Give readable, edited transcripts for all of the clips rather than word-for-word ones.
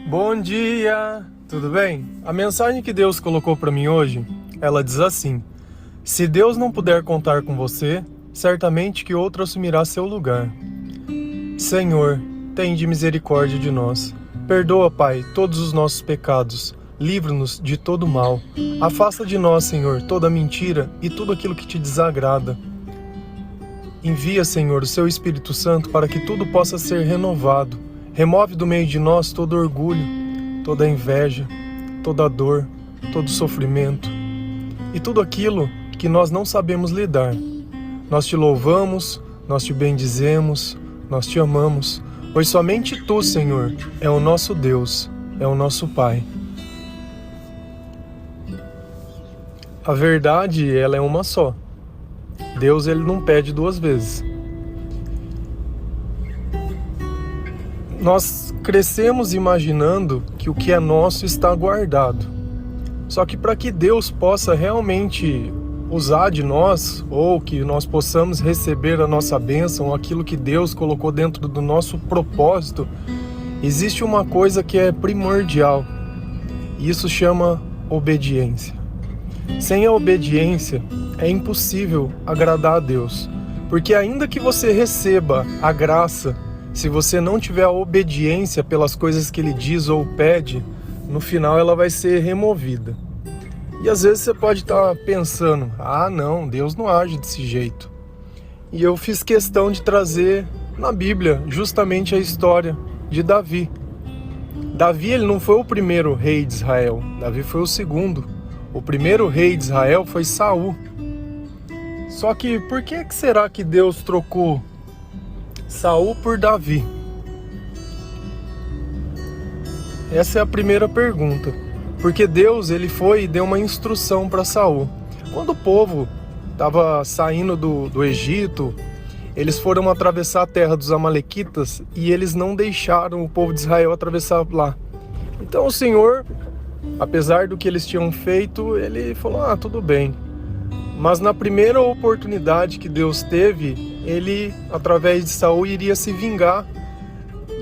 Bom dia, tudo bem? A mensagem que Deus colocou para mim hoje, ela diz assim: se Deus não puder contar com você, certamente que outro assumirá seu lugar. Senhor, tende misericórdia de nós. Perdoa, Pai, todos os nossos pecados. Livra-nos de todo mal. Afasta de nós, Senhor, toda mentira e tudo aquilo que te desagrada. Envia, Senhor, o seu Espírito Santo para que tudo possa ser renovado. Remove do meio de nós todo orgulho, toda inveja, toda dor, todo sofrimento e tudo aquilo que nós não sabemos lidar. Nós te louvamos, nós te bendizemos, nós te amamos, pois somente Tu, Senhor, é o nosso Deus, é o nosso Pai. A verdade, ela é uma só. Deus, ele não pede duas vezes. Nós crescemos imaginando que o que é nosso está guardado. Só que para que Deus possa realmente usar de nós, ou que nós possamos receber a nossa bênção, aquilo que Deus colocou dentro do nosso propósito, existe uma coisa que é primordial. E isso chama obediência. Sem a obediência, é impossível agradar a Deus. Porque ainda que você receba a graça, se você não tiver a obediência pelas coisas que Ele diz ou pede, no final ela vai ser removida. E às vezes você pode estar pensando, não, Deus não age desse jeito. E eu fiz questão de trazer na Bíblia justamente a história de Davi. Davi, ele não foi o primeiro rei de Israel, Davi foi o segundo. O primeiro rei de Israel foi Saul. Só que por que será que Deus trocou Saul por Davi? Essa é a primeira pergunta. Porque Deus, ele foi e deu uma instrução para Saul. Quando o povo estava saindo do Egito, eles foram atravessar a terra dos amalequitas e eles não deixaram o povo de Israel atravessar lá. Então o Senhor, apesar do que eles tinham feito, ele falou, tudo bem. Mas na primeira oportunidade que Deus teve, ele, através de Saul, iria se vingar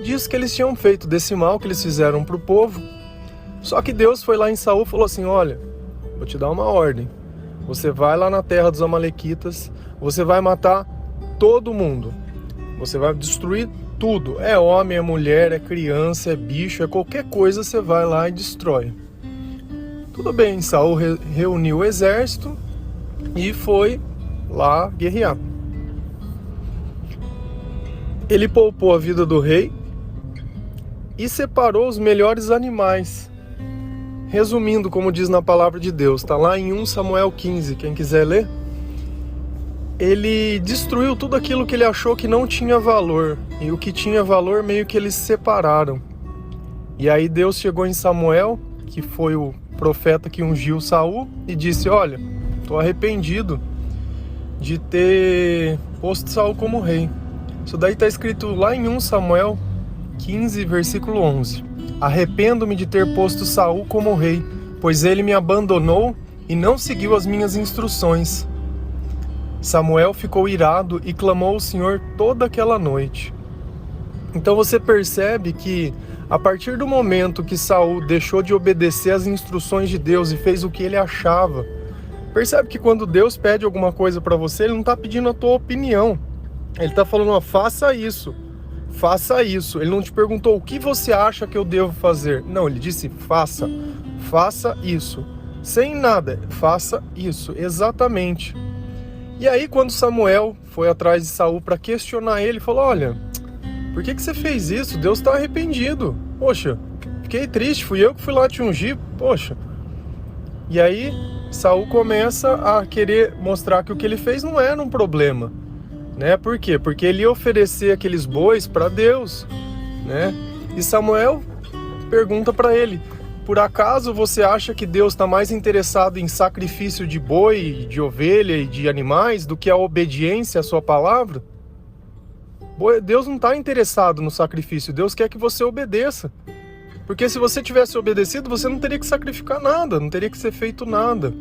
disso que eles tinham feito, desse mal que eles fizeram para o povo. Só que Deus foi lá em Saul e falou assim, olha, vou te dar uma ordem. Você vai lá na terra dos amalequitas, você vai matar todo mundo. Você vai destruir tudo. É homem, é mulher, é criança, é bicho, é qualquer coisa, você vai lá e destrói. Tudo bem, Saul reuniu o exército e foi lá guerrear. Ele poupou a vida do rei e separou os melhores animais. Resumindo, como diz na palavra de Deus, está lá em 1 Samuel 15, quem quiser ler. Ele destruiu tudo aquilo que ele achou que não tinha valor, e o que tinha valor meio que eles separaram. E aí Deus chegou em Samuel, que foi o profeta que ungiu Saul, e disse, olha, estou arrependido de ter posto Saul como rei. Isso daí está escrito lá em 1 Samuel 15, versículo 11. Arrependo-me de ter posto Saul como rei, pois ele me abandonou e não seguiu as minhas instruções. Samuel ficou irado e clamou ao Senhor toda aquela noite. Então você percebe que a partir do momento que Saul deixou de obedecer às instruções de Deus e fez o que ele achava, percebe que quando Deus pede alguma coisa para você, Ele não está pedindo a tua opinião. Ele está falando, faça isso. Faça isso. Ele não te perguntou o que você acha que eu devo fazer. Não, ele disse faça isso. Sem nada, faça isso, exatamente. E aí quando Samuel foi atrás de Saul para questionar ele, falou, olha, por que você fez isso? Deus está arrependido. Poxa, fiquei triste, fui eu que fui lá te ungir, poxa. E aí Saul começa a querer mostrar que o que ele fez não era um problema. Né? Por quê? Porque ele ia oferecer aqueles bois para Deus, né? E Samuel pergunta para ele, por acaso você acha que Deus está mais interessado em sacrifício de boi, de ovelha e de animais do que a obediência à sua palavra? Deus não está interessado no sacrifício, Deus quer que você obedeça. Porque se você tivesse obedecido, você não teria que sacrificar nada, não teria que ser feito nada.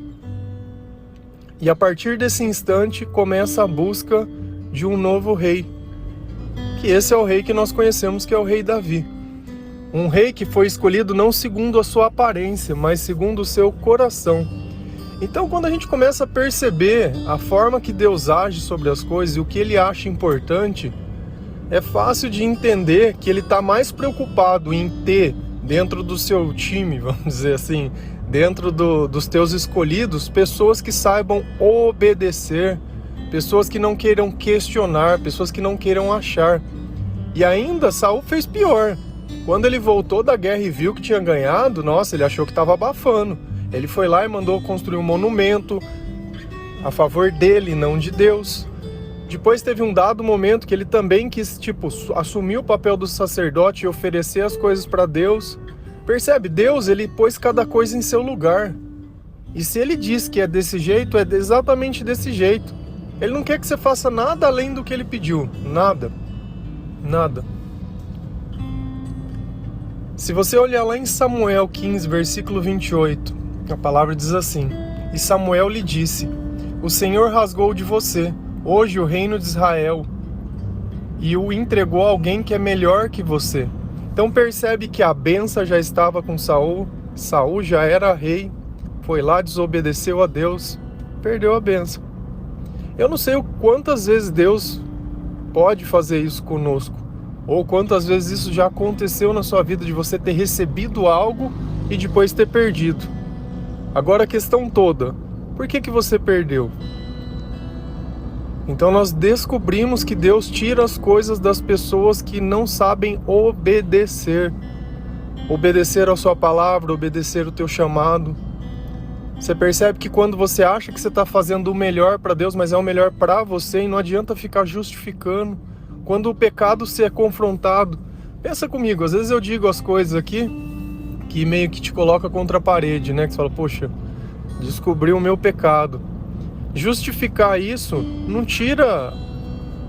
E a partir desse instante começa a busca de um novo rei, que esse é o rei que nós conhecemos, que é o rei Davi. Um rei que foi escolhido não segundo a sua aparência, mas segundo o seu coração. Então, quando a gente começa a perceber a forma que Deus age sobre as coisas e o que Ele acha importante, é fácil de entender que Ele está mais preocupado em ter dentro do seu time, vamos dizer assim, dentro dos teus escolhidos, pessoas que saibam obedecer, pessoas que não queiram questionar, pessoas que não queiram achar. E ainda Saul fez pior. Quando ele voltou da guerra e viu que tinha ganhado, nossa, ele achou que estava abafando. Ele foi lá e mandou construir um monumento a favor dele, não de Deus. Depois teve um dado momento que ele também quis, assumir o papel do sacerdote e oferecer as coisas para Deus. Percebe? Deus, ele pôs cada coisa em seu lugar. E se ele diz que é desse jeito, é exatamente desse jeito. Ele não quer que você faça nada além do que ele pediu. Nada. Nada. Se você olhar lá em Samuel 15, versículo 28, a palavra diz assim: E Samuel lhe disse: O Senhor rasgou de você hoje o reino de Israel e o entregou a alguém que é melhor que você. Então percebe que a bênção já estava com Saul. Saul já era rei, foi lá, desobedeceu a Deus, perdeu a bênção. Eu não sei quantas vezes Deus pode fazer isso conosco, ou quantas vezes isso já aconteceu na sua vida, de você ter recebido algo e depois ter perdido. Agora a questão toda, por que você perdeu? Então nós descobrimos que Deus tira as coisas das pessoas que não sabem obedecer. Obedecer a sua palavra, obedecer o teu chamado. Você percebe que quando você acha que você está fazendo o melhor para Deus, mas é o melhor para você, e não adianta ficar justificando. Quando o pecado se é confrontado, pensa comigo, às vezes eu digo as coisas aqui que meio que te coloca contra a parede, né? Que você fala, poxa, descobri o meu pecado. Justificar isso não tira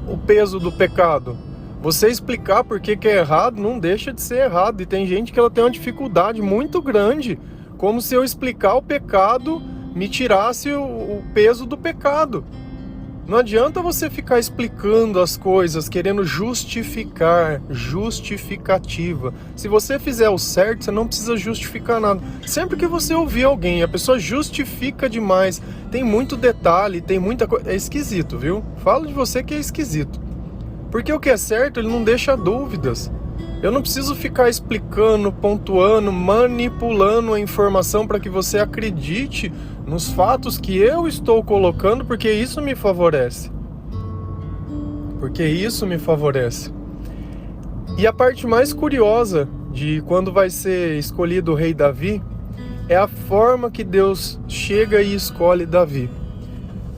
o peso do pecado. Você explicar por que é errado não deixa de ser errado. E tem gente que ela tem uma dificuldade muito grande, como se eu explicar o pecado me tirasse o peso do pecado. Não adianta você ficar explicando as coisas, querendo justificar, justificativa. Se você fizer o certo, você não precisa justificar nada. Sempre que você ouvir alguém, a pessoa justifica demais, tem muito detalhe, tem muita coisa. É esquisito, viu? Falo de você que é esquisito. Porque o que é certo, ele não deixa dúvidas. Eu não preciso ficar explicando, pontuando, manipulando a informação para que você acredite nos fatos que eu estou colocando, porque isso me favorece. Porque isso me favorece. E a parte mais curiosa de quando vai ser escolhido o rei Davi é a forma que Deus chega e escolhe Davi.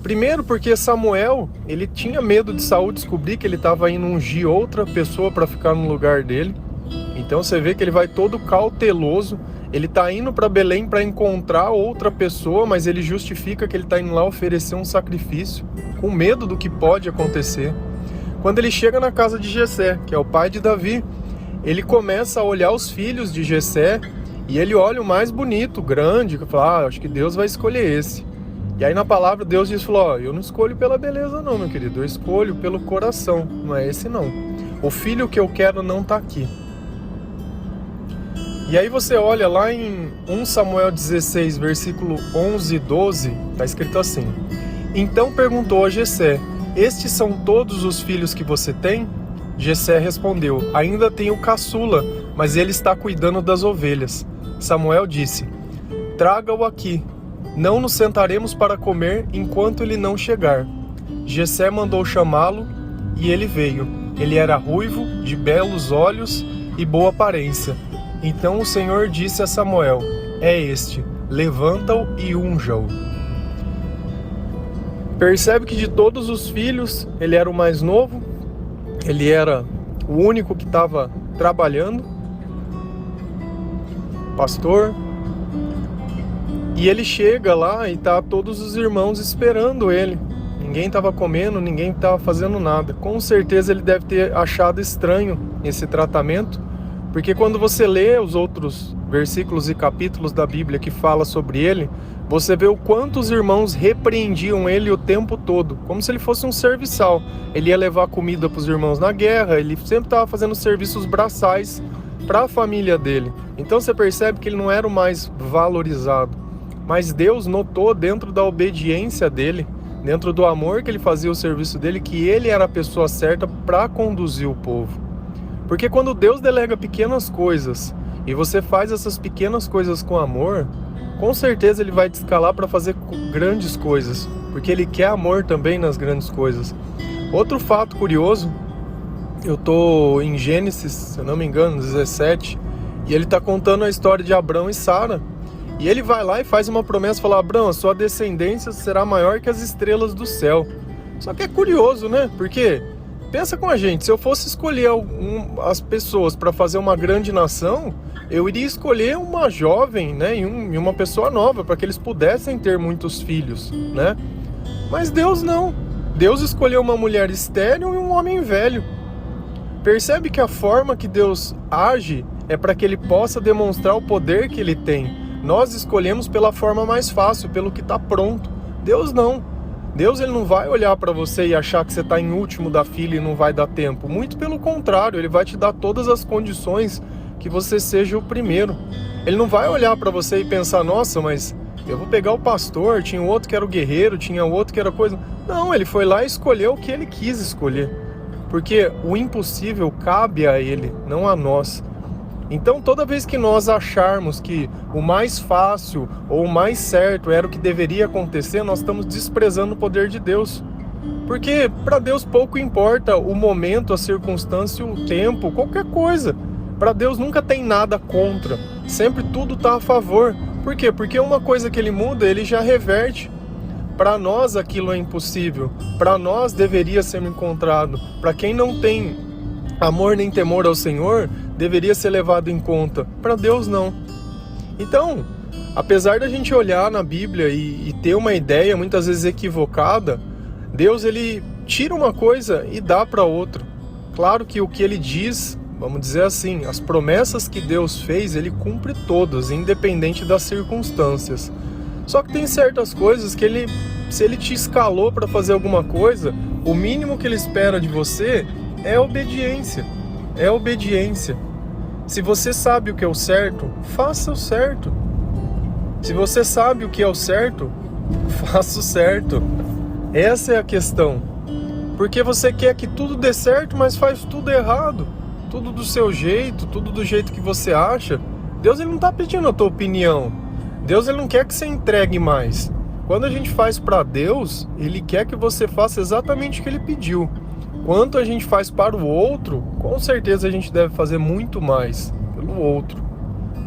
Primeiro porque Samuel, ele tinha medo de Saul descobrir que ele estava indo ungir outra pessoa para ficar no lugar dele. Então você vê que ele vai todo cauteloso. Ele está indo para Belém para encontrar outra pessoa, mas ele justifica que ele está indo lá oferecer um sacrifício, com medo do que pode acontecer. Quando ele chega na casa de Jessé, que é o pai de Davi, ele começa a olhar os filhos de Jessé e ele olha o mais bonito, grande, que fala, acho que Deus vai escolher esse. E aí na palavra Deus diz, eu não escolho pela beleza não, meu querido, eu escolho pelo coração, não é esse não. O filho que eu quero não está aqui. E aí você olha lá em 1 Samuel 16, versículo 11 e 12, está escrito assim: Então perguntou a Jessé, estes são todos os filhos que você tem? Jessé respondeu, ainda tenho caçula, mas ele está cuidando das ovelhas. Samuel disse, traga-o aqui, não nos sentaremos para comer enquanto ele não chegar. Jessé mandou chamá-lo e ele veio. Ele era ruivo, de belos olhos e boa aparência. Então o Senhor disse a Samuel, é este, levanta-o e unja-o. Percebe que de todos os filhos, ele era o mais novo, ele era o único que estava trabalhando, pastor, e ele chega lá e tá todos os irmãos esperando ele. Ninguém estava comendo, ninguém estava fazendo nada. Com certeza ele deve ter achado estranho esse tratamento, porque quando você lê os outros versículos e capítulos da Bíblia que fala sobre ele, você vê o quanto os irmãos repreendiam ele o tempo todo, como se ele fosse um serviçal. Ele ia levar comida para os irmãos na guerra, ele sempre estava fazendo serviços braçais para a família dele. Então você percebe que ele não era o mais valorizado. Mas Deus notou dentro da obediência dele, dentro do amor que ele fazia o serviço dele, que ele era a pessoa certa para conduzir o povo. Porque quando Deus delega pequenas coisas e você faz essas pequenas coisas com amor, com certeza ele vai te escalar para fazer grandes coisas, porque ele quer amor também nas grandes coisas. Outro fato curioso, eu estou em Gênesis, se eu não me engano, 17, e ele está contando a história de Abrão e Sara. E ele vai lá e faz uma promessa, fala: Abrão, a sua descendência será maior que as estrelas do céu. Só que é curioso, né? Porque, pensa com a gente, se eu fosse escolher as pessoas para fazer uma grande nação, eu iria escolher uma jovem, né, e uma pessoa nova, para que eles pudessem ter muitos filhos, né? Mas Deus não. Deus escolheu uma mulher estéril e um homem velho. Percebe que a forma que Deus age é para que ele possa demonstrar o poder que ele tem. Nós escolhemos pela forma mais fácil, pelo que está pronto. Deus não. Deus ele não vai olhar para você e achar que você está em último da fila e não vai dar tempo. Muito pelo contrário, ele vai te dar todas as condições que você seja o primeiro. Ele não vai olhar para você e pensar: nossa, mas eu vou pegar o pastor, tinha outro que era o guerreiro, tinha outro que era coisa... Não, ele foi lá e escolheu o que ele quis escolher. Porque o impossível cabe a ele, não a nós. Então, toda vez que nós acharmos que o mais fácil ou o mais certo era o que deveria acontecer, nós estamos desprezando o poder de Deus. Porque para Deus pouco importa o momento, a circunstância, o tempo, qualquer coisa. Para Deus nunca tem nada contra. Sempre tudo está a favor. Por quê? Porque uma coisa que ele muda, ele já reverte. Para nós aquilo é impossível. Para nós deveria ser encontrado. Para quem não tem amor nem temor ao Senhor, deveria ser levado em conta. Para Deus não. Então, apesar da gente olhar na Bíblia e ter uma ideia muitas vezes equivocada, Deus ele tira uma coisa e dá para outra. Claro que o que ele diz, vamos dizer assim, as promessas que Deus fez, ele cumpre todas, independente das circunstâncias. Só que tem certas coisas que ele, se ele te escalou para fazer alguma coisa, o mínimo que ele espera de você é obediência. É obediência. Se você sabe o que é o certo, faça o certo. Se você sabe o que é o certo, faça o certo. Essa é a questão. Porque você quer que tudo dê certo, mas faz tudo errado. Tudo do seu jeito, tudo do jeito que você acha. Deus ele não está pedindo a tua opinião. Deus ele não quer que você entregue mais. Quando a gente faz para Deus, ele quer que você faça exatamente o que ele pediu. Quanto a gente faz para o outro, com certeza a gente deve fazer muito mais pelo outro.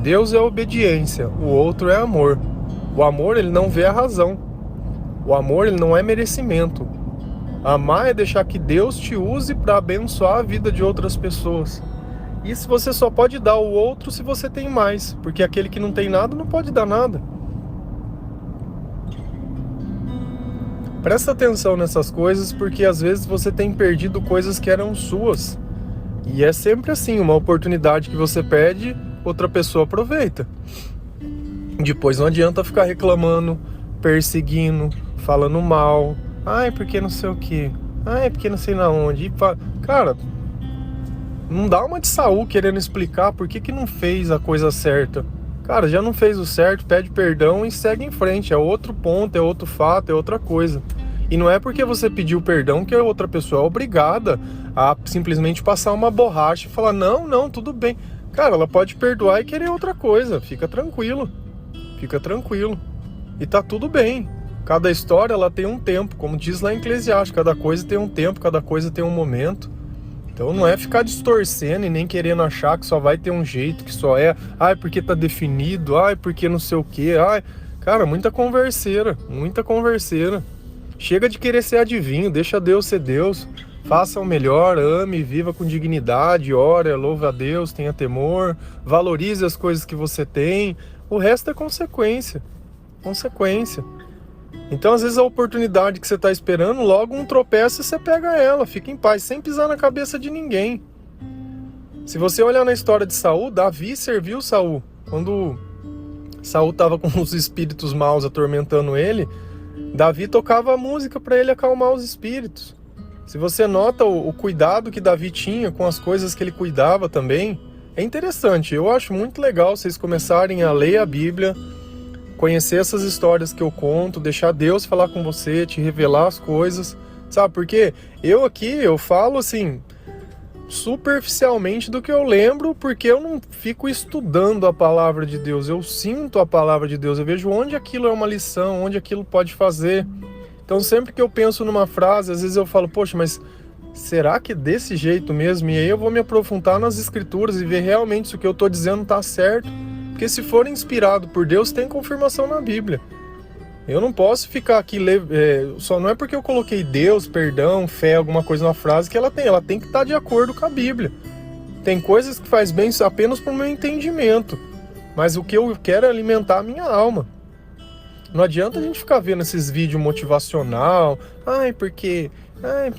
Deus é obediência, o outro é amor. O amor ele não vê a razão. O amor ele não é merecimento. Amar é deixar que Deus te use para abençoar a vida de outras pessoas. Isso você só pode dar ao outro se você tem mais, porque aquele que não tem nada não pode dar nada. Presta atenção nessas coisas, porque às vezes você tem perdido coisas que eram suas. E é sempre assim, uma oportunidade que você pede, outra pessoa aproveita. Depois não adianta ficar reclamando, perseguindo, falando mal. Ai, porque não sei o que. Ai, porque não sei na onde. Cara, não dá uma de Saul querendo explicar por que não fez a coisa certa. Cara, já não fez o certo, pede perdão e segue em frente. É outro ponto, é outro fato, é outra coisa. E não é porque você pediu perdão que a outra pessoa é obrigada a simplesmente passar uma borracha e falar: não, tudo bem. Cara, ela pode perdoar e querer outra coisa. Fica tranquilo. Fica tranquilo. E tá tudo bem. Cada história ela tem um tempo. Como diz lá em Eclesiastes, cada coisa tem um tempo, cada coisa tem um momento. Então não é ficar distorcendo e nem querendo achar que só vai ter um jeito, que só é, ai, porque tá definido, ai, porque não sei o quê, ai. Cara, muita converseira. Chega de querer ser adivinho, deixa Deus ser Deus. Faça o melhor, ame, viva com dignidade, ore, louve a Deus, tenha temor, valorize as coisas que você tem. O resto é consequência. Então, às vezes, a oportunidade que você está esperando, logo um tropeço e você pega ela. Fica em paz, sem pisar na cabeça de ninguém. Se você olhar na história de Saul, Davi serviu Saul. Quando Saul estava com os espíritos maus atormentando ele, Davi tocava a música para ele acalmar os espíritos. Se você nota o cuidado que Davi tinha com as coisas que ele cuidava também, É interessante, eu acho muito legal vocês começarem a ler a Bíblia, conhecer essas histórias que eu conto, deixar Deus falar com você, te revelar as coisas, sabe? Porque eu falo assim, superficialmente do que eu lembro, porque eu não fico estudando a palavra de Deus, eu sinto a palavra de Deus, eu vejo onde aquilo é uma lição, onde aquilo pode fazer. Então sempre que eu penso numa frase, às vezes eu falo, poxa, mas será que é desse jeito mesmo? E aí eu vou me aprofundar nas escrituras e ver realmente se o que eu estou dizendo está certo. Porque se for inspirado por Deus, tem confirmação na Bíblia. Eu não posso ficar aqui, só não é porque eu coloquei Deus, perdão, fé, alguma coisa na frase que ela tem que estar de acordo com a Bíblia. Tem coisas que faz bem apenas para o meu entendimento, mas o que eu quero é alimentar a minha alma. Não adianta a gente ficar vendo esses vídeos motivacional,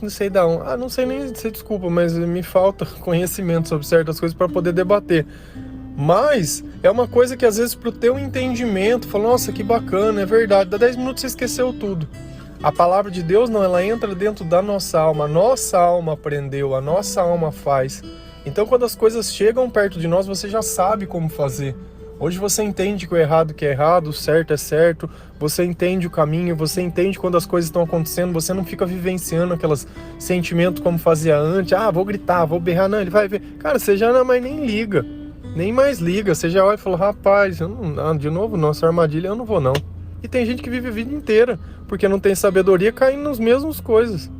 não sei da onde, não sei nem, desculpa, mas me falta conhecimento sobre certas coisas para poder debater. Mas é uma coisa que às vezes pro teu entendimento, fala, nossa, que bacana, é verdade, dá 10 minutos você esqueceu tudo. A palavra de Deus não, ela entra dentro da nossa alma, a nossa alma aprendeu, a nossa alma faz. Então quando as coisas chegam perto de nós, você já sabe como fazer. Hoje você entende que o errado é errado, o certo é certo, você entende o caminho, você entende quando as coisas estão acontecendo, você não fica vivenciando aqueles sentimentos como fazia antes, vou gritar, vou berrar, não, ele vai ver. Cara, você já não mais nem liga. Nem mais liga, você já olha e fala, rapaz, de novo não, essa armadilha eu não vou não. E tem gente que vive a vida inteira, porque não tem sabedoria, caindo nas mesmas coisas.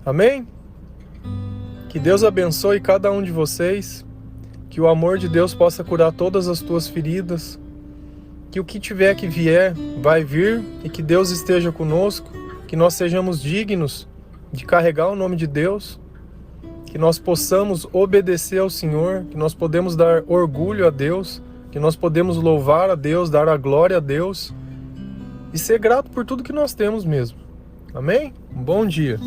Amém? Que Deus abençoe cada um de vocês, que o amor de Deus possa curar todas as tuas feridas, que o que tiver que vier, vai vir, e que Deus esteja conosco, que nós sejamos dignos de carregar o nome de Deus, que nós possamos obedecer ao Senhor, que nós podemos dar orgulho a Deus, que nós podemos louvar a Deus, dar a glória a Deus e ser grato por tudo que nós temos mesmo. Amém? Um bom dia.